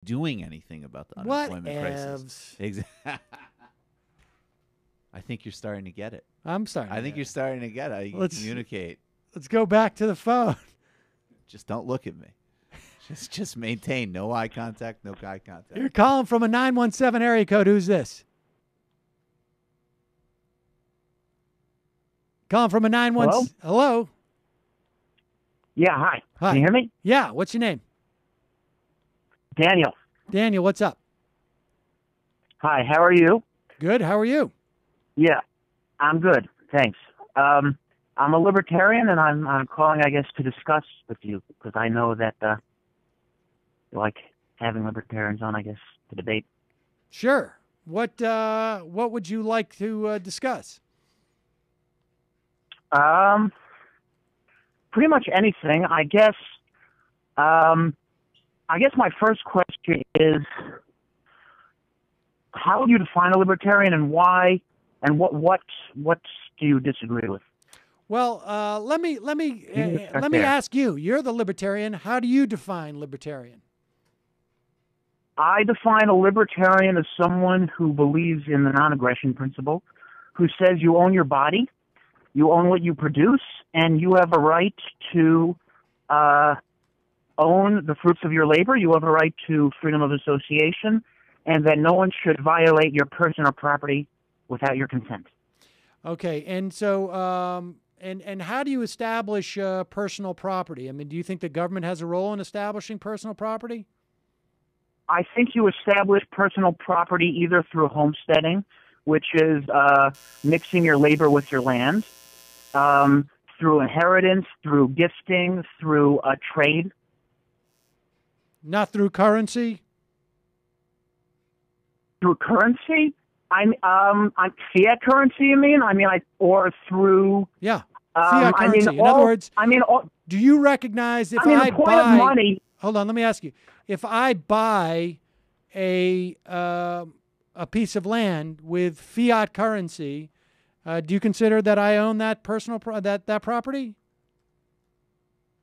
doing anything about the unemployment crisis. Evs? Exactly. I think you're starting to get it. I'm starting. I think you're starting to get it. How you communicate. Let's go back to the phone. Just don't look at me. Just maintain no eye contact, no eye contact. You're calling from a 917 area code. Who's this? Calling from a 917. Hello? Yeah, hi. Hi. Can you hear me? Yeah, what's your name? Daniel. Daniel, what's up? Hi, how are you? Good, how are you? Yeah, I'm good, thanks. I'm a libertarian, and I'm calling, I guess, to discuss with you, because I know that you like having libertarians on, I guess, to debate. Sure. What would you like to discuss? Pretty much anything. I guess my first question is, how do you define a libertarian, and why, and what do you disagree with? Well, let me ask you. You're the libertarian. How do you define libertarian? I define a libertarian as someone who believes in the non-aggression principle, who says you own your body, you own what you produce, and you have a right to own the fruits of your labor. You have a right to freedom of association, and that no one should violate your personal property without your consent. Okay, and so and how do you establish personal property? I mean, do you think the government has a role in establishing personal property? I think you establish personal property either through homesteading, which is mixing your labor with your land, through inheritance, through gifting, through trade. Not through currency? Through currency? I'm fiat currency, you mean? Or through... Yeah, fiat currency. In other words, do you recognize if I buy... money... Hold on, let me ask you. If I buy a piece of land with fiat currency, do you consider that I own that that property?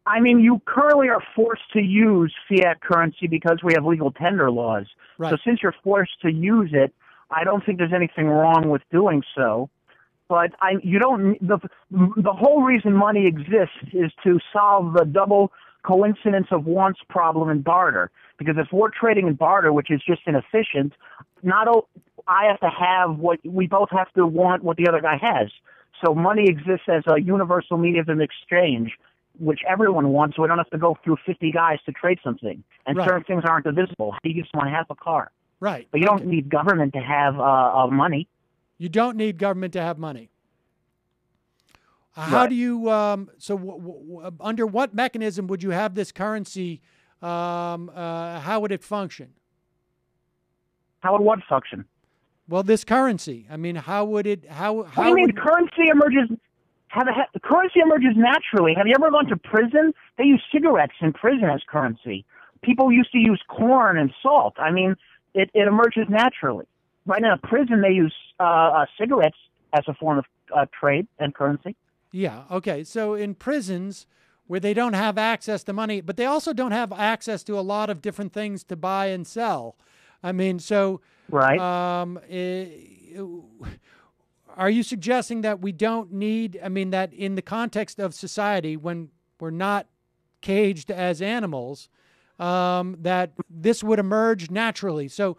I mean, you currently are forced to use fiat currency because we have legal tender laws. Right. So since you're forced to use it, I don't think there's anything wrong with doing so. But the whole reason money exists is to solve the double coincidence of wants problem in barter. Because if we're trading in barter, which is just inefficient, I have to have we both have to want what the other guy has. So money exists as a universal medium of exchange, which everyone wants, so we don't have to go through 50 guys to trade something. And certain things aren't divisible. How do you give someone half a car? Right. But you don't need government to have money. You don't need government to have money. How do you, under what mechanism would you have this currency, how would it function? How would what function? Well, this currency. I mean, how would it, currency emerges, currency emerges naturally. Have you ever gone to prison? They use cigarettes in prison as currency. People used to use corn and salt. I mean, it emerges naturally. Right in a prison, they use cigarettes as a form of trade and currency. Yeah, okay. So in prisons where they don't have access to money, but they also don't have access to a lot of different things to buy and sell. I mean, so... Right. Are you suggesting that we don't need, that in the context of society, when we're not caged as animals, that this would emerge naturally? So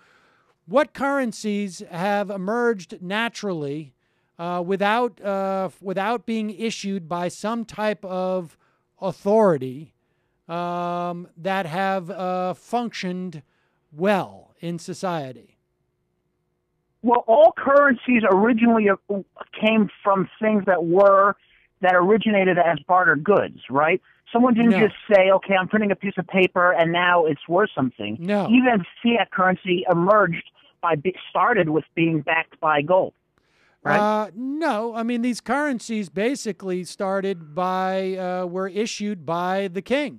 what currencies have emerged naturally without being issued by some type of authority that have functioned well in society? Well, all currencies originally came from things that originated as barter goods, right? Someone didn't just say, okay, I'm printing a piece of paper and now it's worth something. No. Even fiat currency started with being backed by gold. Right? No, these currencies basically started were issued by the king.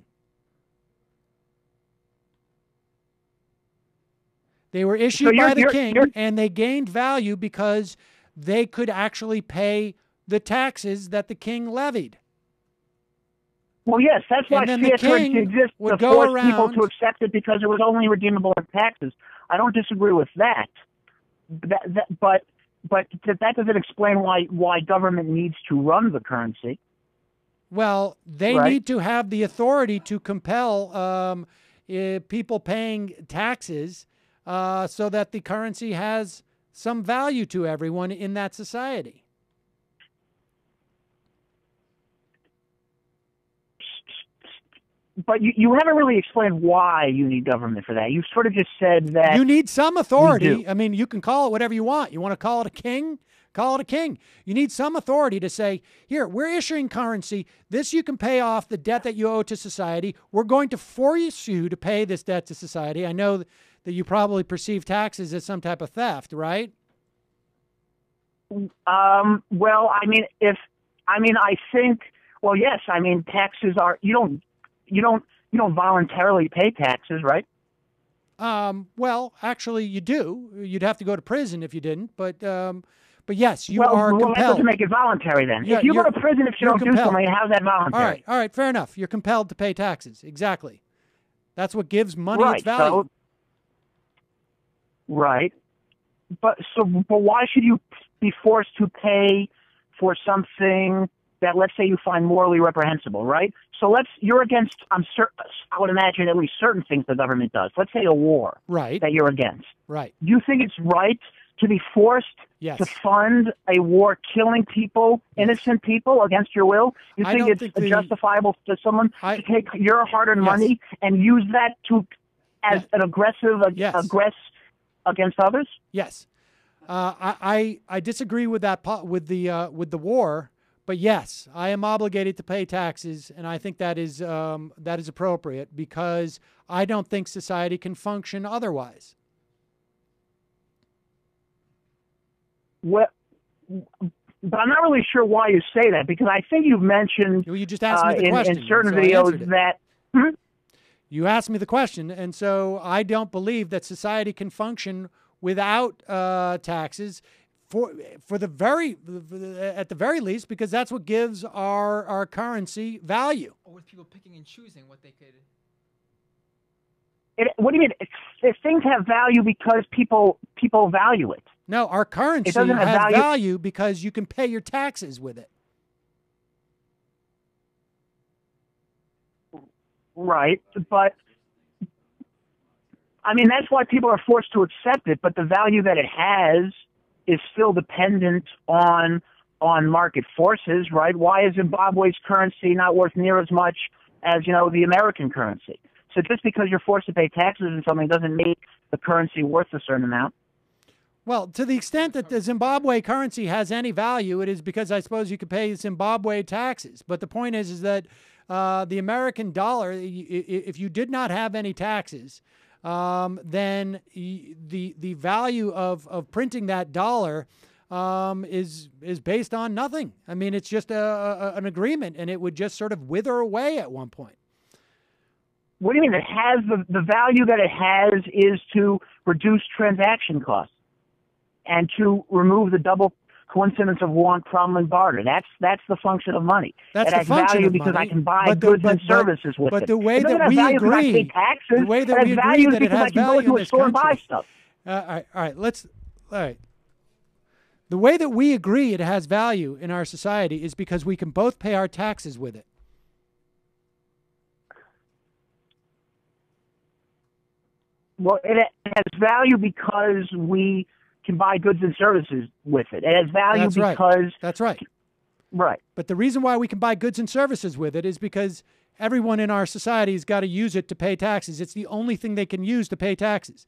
They were issued by the king, and they gained value because they could actually pay the taxes that the king levied. Well, yes, that's why And then the fiat currency king exists would to go force around. people to accept it because it was only redeemable in taxes. I don't disagree with that. But that doesn't explain why government needs to run the currency. Well, they Right. need to have the authority to compel people paying taxes so that the currency has some value to everyone in that society. But you haven't really explained why you need government for that. You sort of just said that You need some authority. do. I mean, you can call it whatever you want. You want to call it a king? Call it a king. You need some authority to say, here, we're issuing currency. This you can pay off the debt that you owe to society. We're going to force you to pay this debt to society. I know that you probably perceive taxes as some type of theft, right? Well, I think. Well, yes. I mean, taxes are you don't voluntarily pay taxes, right? Well, actually, you do. You'd have to go to prison if you didn't. But yes, you are Well, that compelled. doesn't make it voluntary then. Yeah, if you go you're- to prison if you you're don't do compelled. something, how's that voluntary? All right, fair enough. You're compelled to pay taxes. Exactly. That's what gives money Right. its value. Right. But why should you be forced to pay for something that, let's say, you find morally reprehensible, right? So you're against, I would imagine, at least certain things the government does. Let's say a war Right. that you're against. Right. Do you think it's right to be forced Yes. to fund a war killing people, innocent people, against your will? You I think don't it's think justifiable to someone to take your hard-earned Yes. money and use that as an aggressive Yes. against others? Yes. I disagree with that with the war, but yes, I am obligated to pay taxes, and I think that is appropriate because I don't think society can function otherwise. Well, but I'm not really sure why you say that, because I think you've mentioned Well, you just asked me the in question, certain so I answered videos it. that. You asked me the question, and so I don't believe that society can function without taxes at the very least, because that's what gives our currency value. Or with people picking and choosing what they could. What do you mean? If things have value because people value it. No, our currency doesn't have has value- value because you can pay your taxes with it. Right, but I mean that's why people are forced to accept it. But the value that it has is still dependent on market forces, right? Why is Zimbabwe's currency not worth near as much as the American currency? So just because you're forced to pay taxes on something doesn't make the currency worth a certain amount. Well, to the extent that the Zimbabwe currency has any value, it is because I suppose you could pay Zimbabwe taxes. But the point is that the American dollar, if you did not have any taxes, then the value of printing that dollar is based on nothing. I mean, it's just an agreement, and it would just sort of wither away at one point. What do you mean? It has the value that it has is to reduce transaction costs and to remove the double coincidence of want, problem, and barter. That's the function of money. That's it has the function value of because money, I can buy but goods and services with it. But the way it doesn't that have we value because I pay agree, taxes. the way that it we has agree value that it because has I can go value into in a this store and buy country. stuff. All right. The way that we agree it has value in our society is because we can both pay our taxes with it. Well, it has value because we can buy goods and services with it. It has value That's right. because That's right. right. But the reason why we can buy goods and services with it is because everyone in our society has got to use it to pay taxes. It's the only thing they can use to pay taxes.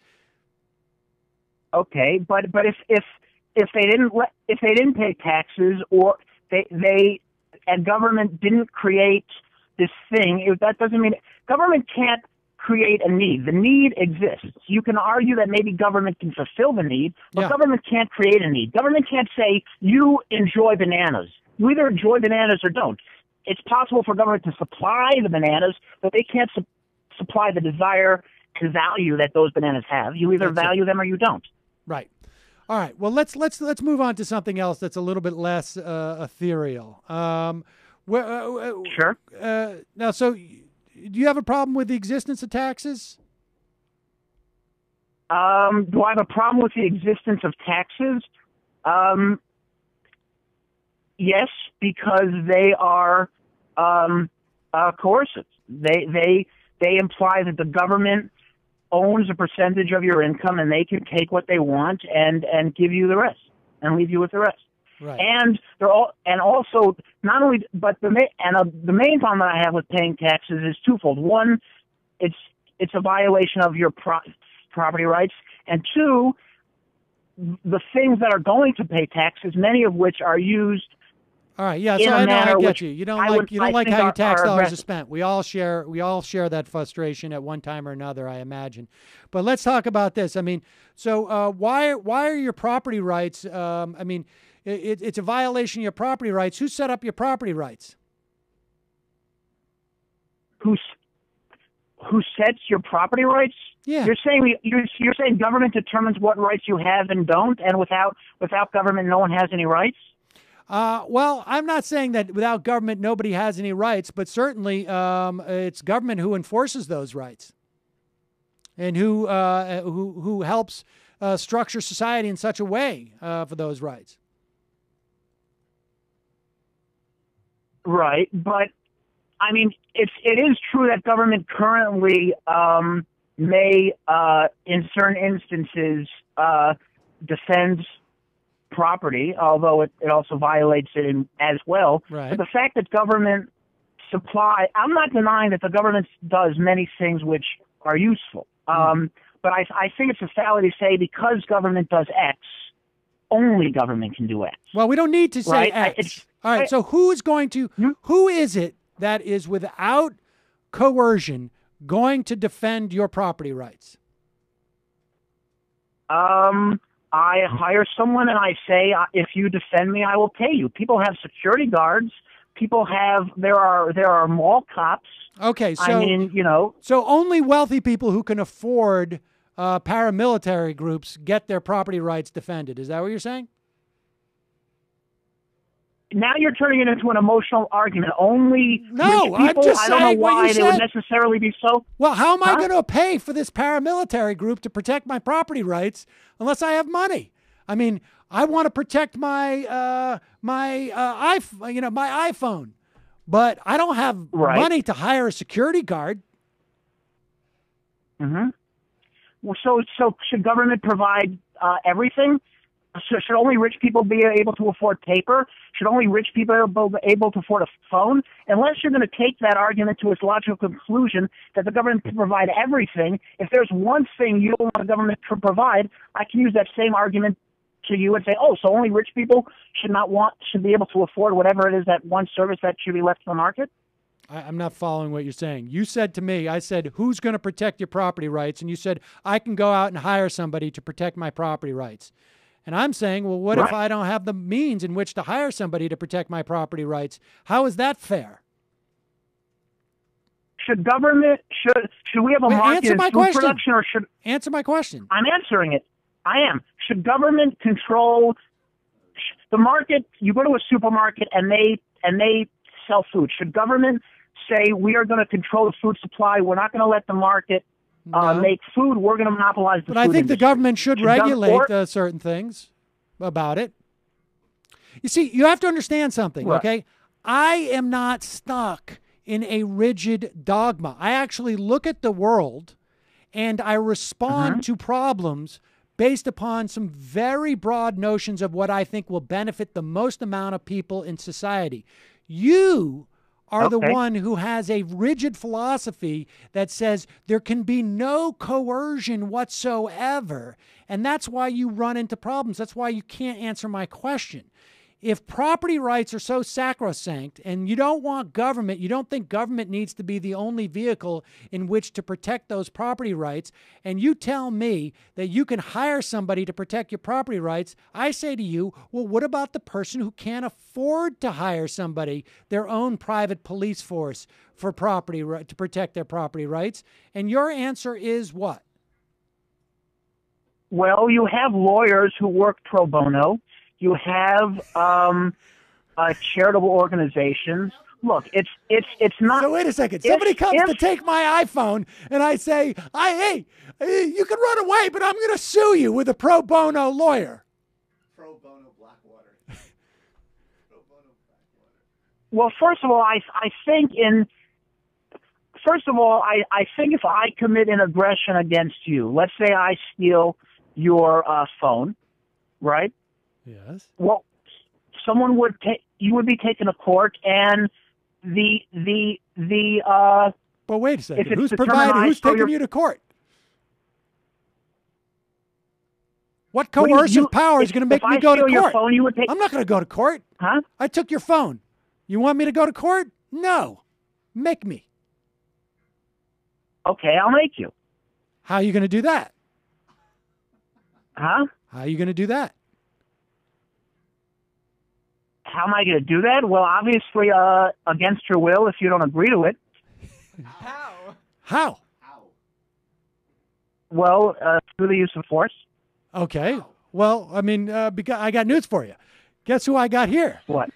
Okay, but if they didn't pay taxes or and government didn't create this thing, that doesn't mean government can't create a need. The need exists. You can argue that maybe government can fulfill the need, but Yeah. government can't create a need. Government can't say, you enjoy bananas. You either enjoy bananas or don't. It's possible for government to supply the bananas, but they can't supply the desire and value that those bananas have. You either That's value them or you don't. Right. All right. Well, let's move on to something else that's a little bit less ethereal. Sure. Now, so do you have a problem with the existence of taxes? Do I have a problem with the existence of taxes? Yes, because they are coercive. They imply that the government owns a percentage of your income, and they can take what they want and give you the rest and leave you with the rest. Right. And also not only, but the main problem that I have with paying taxes is twofold. One, it's a violation of your property rights, and two, the things that are going to pay taxes, many of which are used. All right. Yeah. So I get you. You don't like how your tax dollars are spent. We all share that frustration at one time or another, I imagine. But let's talk about this. I mean, so why are your property rights? I mean, it's a violation of your property rights. Who set up your property rights? Who sets your property rights? Yeah. You're saying government determines what rights you have and don't, and without government, no one has any rights? Well, I'm not saying that without government nobody has any rights, but certainly it's government who enforces those rights, and who helps structure society in such a way for those rights. Right, but I mean, it is true that government currently may, in certain instances, defends property, although it also violates it as well. Right. But the fact that government I'm not denying that the government does many things which are useful. But I think it's a fallacy to say because government does X, only government can do X. Well, we don't need to say right? X. All right, so who is it that is without coercion going to defend your property rights? I hire someone and I say, if you defend me, I will pay you. People have security guards. There are mall cops. Okay, so I mean, so only wealthy people who can afford paramilitary groups get their property rights defended. Is that what you're saying? Now you're turning it into an emotional argument. Only no, rich people, I'm just I don't know saying what why you they said. would necessarily be so. Well, how am I going to pay for this paramilitary group to protect my property rights unless I have money? I mean, I want to protect my iPhone, but I don't have money to hire a security guard. Mm-hmm. Well, so should government provide everything? So should only rich people be able to afford paper? Should only rich people be able to afford a phone? Unless you're going to take that argument to its logical conclusion that the government can provide everything, if there's one thing you don't want the government to provide, I can use that same argument to you and say, oh, so only rich people should be able to afford whatever it is, that one service that should be left to the market? I'm not following what you're saying. You said to me, I said, who's going to protect your property rights? And you said, I can go out and hire somebody to protect my property rights. And I'm saying, well, what if I don't have the means in which to hire somebody to protect my property rights? How is that fair? Should we have a market in food production, or should answer my question? I'm answering it. I am. Should government control the market? You go to a supermarket and they sell food. Should government say we are going to control the food supply? We're not going to let the market make food. We're going to monopolize the food industry. But I think the government should regulate certain things about it. You see, you have to understand something, okay? I am not stuck in a rigid dogma. I actually look at the world and I respond to problems based upon some very broad notions of what I think will benefit the most amount of people in society. You are the one who has a rigid philosophy that says there can be no coercion whatsoever, and that's why you run into problems. That's why you can't answer my question. If property rights are so sacrosanct and you don't want government, you don't think government needs to be the only vehicle in which to protect those property rights, and you tell me that you can hire somebody to protect your property rights, I say to you, well, what about the person who can't afford to hire somebody, their own private police force for to protect their property rights? And your answer is what? Well, you have lawyers who work pro bono. You have charitable organizations look, it's not. So wait a second. Somebody comes to take my iPhone, and I say, hey, you can run away, but I'm going to sue you with a pro bono lawyer. Pro bono Blackwater. Pro bono Blackwater. Well, first of all, I think if I commit an aggression against you, let's say I steal your phone, right? Yes. Well, someone would you would be taken to court, and the But wait a second. if it's Who's determined Who's taking you to court? What coercive power is going to make me go to court? Your phone, you would take, I'm not going to go to court. Huh? I took your phone. You want me to go to court? No. Make me. Okay, I'll make you. How are you going to do that? Huh? How are you going to do that? How am I going to do that? Well, obviously, against your will, if you don't agree to it. How? How? Well, through the use of force. Okay. Well, I mean, because I got news for you. Guess who I got here? What?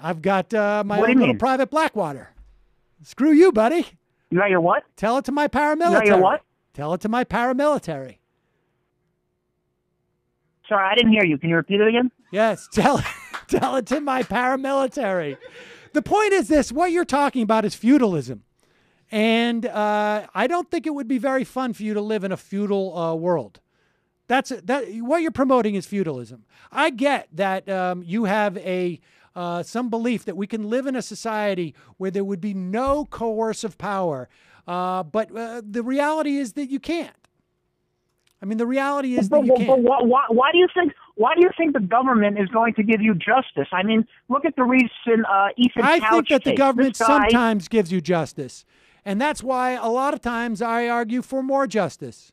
I've got my What do own you little mean? private Blackwater. Screw you, buddy. You got your what? Tell it to my paramilitary. You got your what? Tell it to my paramilitary. Sorry, I didn't hear you. Can you repeat it again? Yes, tell it to my paramilitary. The point is this: what you're talking about is feudalism, and I don't think it would be very fun for you to live in a feudal world. What you're promoting is feudalism. I get that you have some belief that we can live in a society where there would be no coercive power, but the reality is that you can't. I mean, the reality is that you can't. But why do you think? Why do you think the government is going to give you justice? I mean, look at the recent Ethan Couch I think that the case. government This guy, sometimes gives you justice, and that's why a lot of times I argue for more justice.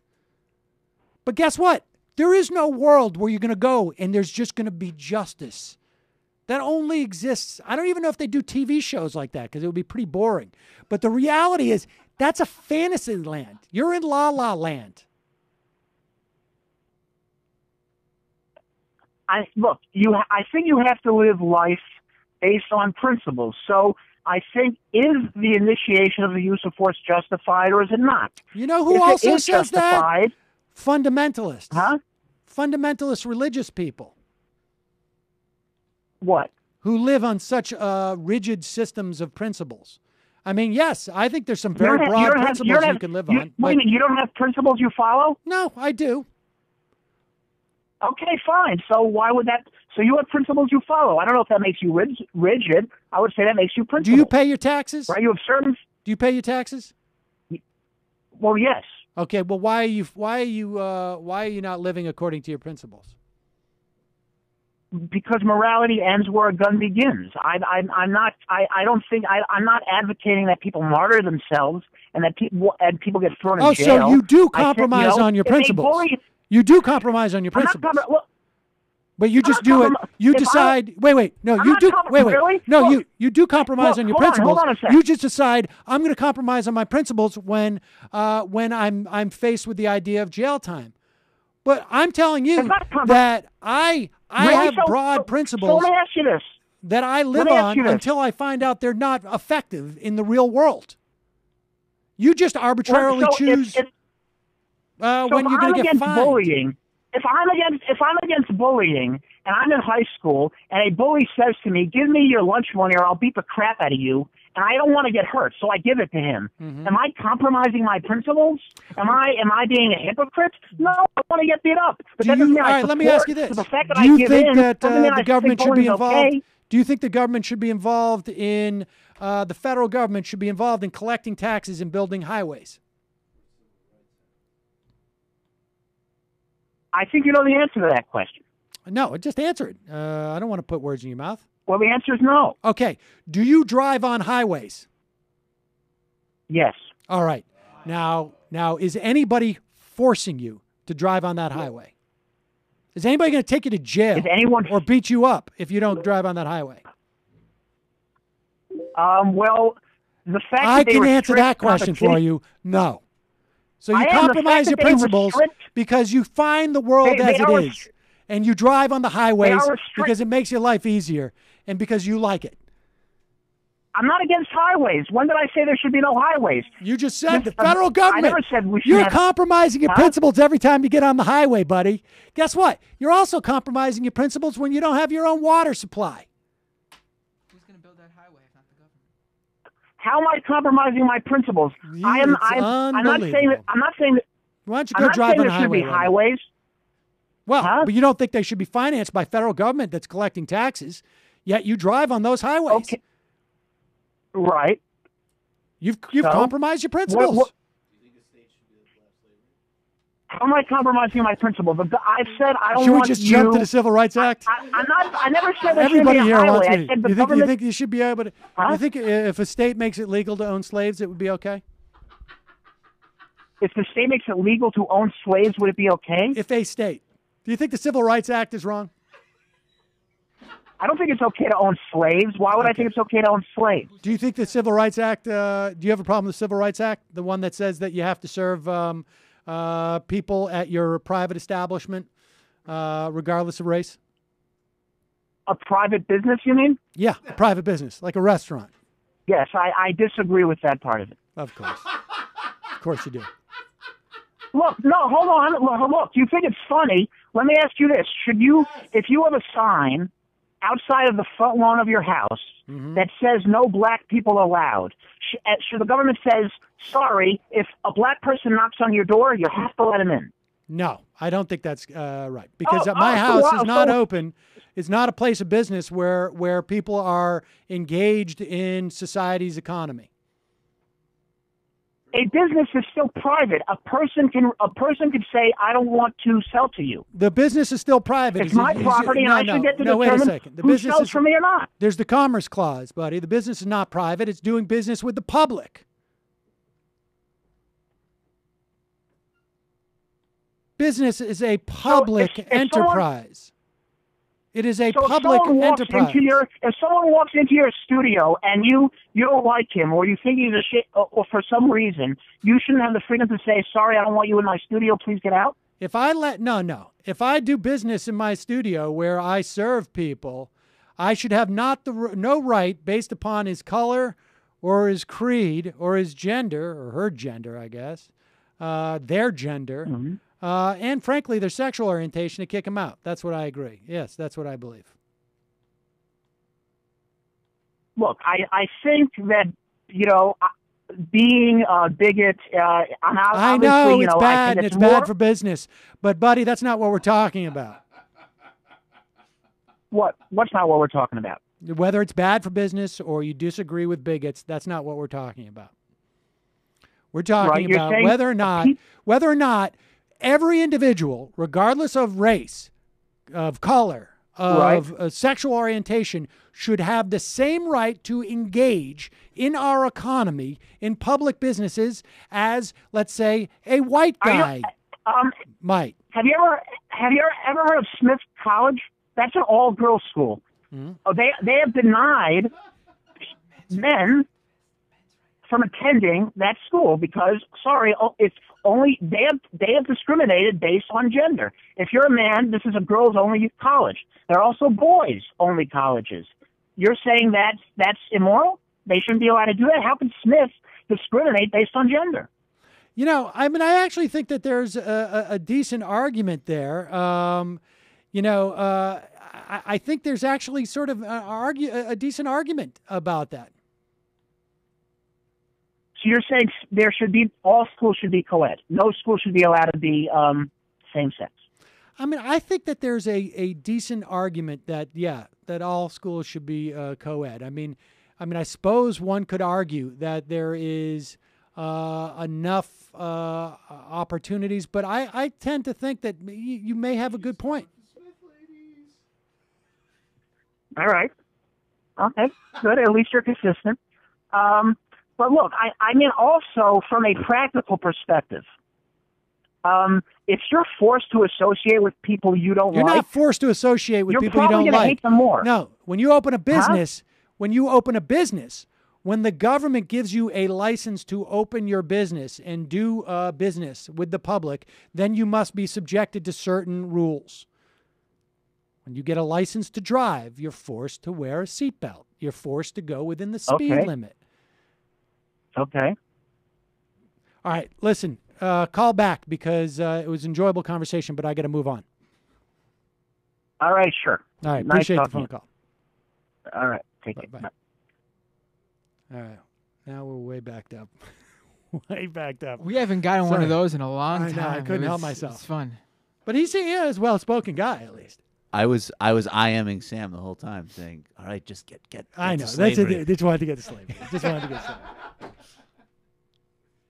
But guess what? There is no world where you're going to go and there's just going to be justice. That only exists. I don't even know if they do TV shows like that because it would be pretty boring. But the reality is that's a fantasy land. You're in La La Land. I think you have to live life based on principles. So I think, is the initiation of the use of force justified or is it not? You know who If also it is says justified, that? Fundamentalists. Huh? Fundamentalist religious people. What? Who live on such rigid systems of principles. I mean, yes, I think there's some very broad principles you can live on. Wait a minute, you don't have principles you follow? No, I do. Okay, fine. So why would that? So you have principles you follow. I don't know if that makes you rigid. I would say that makes you principled. Do you pay your taxes? Right? You have certain. Do you pay your taxes? Well, yes. Okay. Well, why are you not living according to your principles? Because morality ends where a gun begins. I'm not advocating that people martyr themselves and that people get thrown in jail. Oh, so you do compromise on your principles. You do compromise on your principles. But you just do it. You decide. Wait. No, you do. Wait. Really? No, Look, you do compromise on your principles. Hold on a second. You just decide I'm going to compromise on my principles when I'm faced with the idea of jail time. But I'm telling you that I have broad principles so let me ask you this. that I live on until I find out they're not effective in the real world. You just arbitrarily choose when you're going to get fined. Bullying, if I'm against bullying and I'm in high school and a bully says to me, "Give me your lunch money or I'll beat the crap out of you," and I don't want to get hurt, so I give it to him. Mm-hmm. Am I compromising my principles? Am I being a hypocrite? No, I want to get beat up. But that doesn't mean I support. Let me ask you this: the fact that Do you I give think in, that doesn't mean the I government think should be bullying's involved? okay. Do you think the government should be involved in the federal government should be involved in collecting taxes and building highways? I think you know the answer to that question. No, just answer it. I don't want to put words in your mouth. Well, the answer is no. Okay. Do you drive on highways? Yes. All right. Now, is anybody forcing you to drive on that highway? Is anybody going to take you to jail or beat you up if you don't drive on that highway? Well, the fact I that they can answer that question for competition- you. No. So you compromise your principles because you find the world as it is, and you drive on the highways because it makes your life easier and because you like it. I'm not against highways. When did I say there should be no highways? You just said the federal government. I never said we should You're have... compromising your principles every time you get on the highway, buddy. Guess what? You're also compromising your principles when you don't have your own water supply. Who's going to build that highway if not the government? How am I compromising my principles? I'm not saying that. I'm not saying that. Why don't you go drive on a highway? There should be highways. Well, but you don't think they should be financed by federal government that's collecting taxes, yet you drive on those highways. Okay. Right. You've compromised your principles. How am I compromising my principles? I've said I don't Should we want just you... jump to the Civil Rights Act? I never said there Everybody should be a here wants highway. me. I said the You government... think you should be able to... You think if a state makes it legal to own slaves, it would be okay? If the state makes it legal to own slaves, would it be okay? If a state. Do you think the Civil Rights Act is wrong? I don't think it's okay to own slaves. Why would I think it's okay to own slaves? Do you think the Civil Rights Act, do you have a problem with the Civil Rights Act? The one that says that you have to serve people at your private establishment, regardless of race? A private business, you mean? Yeah, a private business, like a restaurant. Yes, I disagree with that part of it. Of course. Of course you do. Look, no, hold on. Look, you think it's funny? Let me ask you this. If you have a sign outside of the front lawn of your house that says no black people allowed, should the government says, sorry, if a black person knocks on your door, you have to let him in? No, I don't think that's right. Because my house is not open. It's not a place of business where people are engaged in society's economy. A business is still private. A person can say, I don't want to sell to you. The business is still private. It's my property, and I should get to determine who sells for me or not. There's the Commerce Clause, buddy. The business is not private. It's doing business with the public. Business is a public enterprise. It is a public enterprise. If someone walks into your studio and you don't like him, or you think he's a shit, or for some reason, you shouldn't have the freedom to say, sorry, I don't want you in my studio, please get out? If I do business in my studio where I serve people, I should have no right based upon his color or his creed or his gender, or her gender, I guess, their gender, and frankly, their sexual orientation, to kick him out. That's what I agree. Yes, that's what I believe. Look, I think that, being a bigot, I know it's bad, and it's bad for business. But, buddy, that's not what we're talking about. What's not what we're talking about? Whether it's bad for business or you disagree with bigots, that's not what we're talking about. We're talking about whether or not every individual, regardless of race, of color, of sexual orientation, should have the same right to engage in our economy, in public businesses, as, let's say, a white guy might. Have you ever heard of Smith College? That's an all-girls school. They have denied men from attending that school because, it's only they have discriminated based on gender. If you're a man, this is a girls-only college. There are also boys-only colleges. You're saying that's immoral? They shouldn't be allowed to do that? How can Smith discriminate based on gender? I actually think that there's a decent argument there. I think there's actually sort of a decent argument about that. So you're saying all schools should be co-ed. No school should be allowed to be same-sex. I think that there's a decent argument that all schools should be co-ed. I suppose one could argue that there is enough opportunities, but I tend to think that you may have a good point. All right. Okay, good. At least you're consistent. But look, also from a practical perspective, if you're forced to associate with people you don't like, you're not forced to associate with people you don't like. You're probably going to hate them more. No, when you open a business, when the government gives you a license to open your business and do business with the public, then you must be subjected to certain rules. When you get a license to drive, you're forced to wear a seatbelt. You're forced to go within the speed limit. Okay. All right, listen, call back because it was an enjoyable conversation, but I got to move on. All right, sure. All right, Nice appreciate the talking phone to you. call. All right, take it. Bye. Bye. All right, now we're way backed up. Way backed up. We haven't gotten one Sorry. of those in a long I time. know, I couldn't help It myself. was fun. But he's a well-spoken guy, at least. I was IMing Sam the whole time, saying, "All right, just get." I know. to That's slavery." it. Just wanted to get to slavery. Just wanted to get to slavery.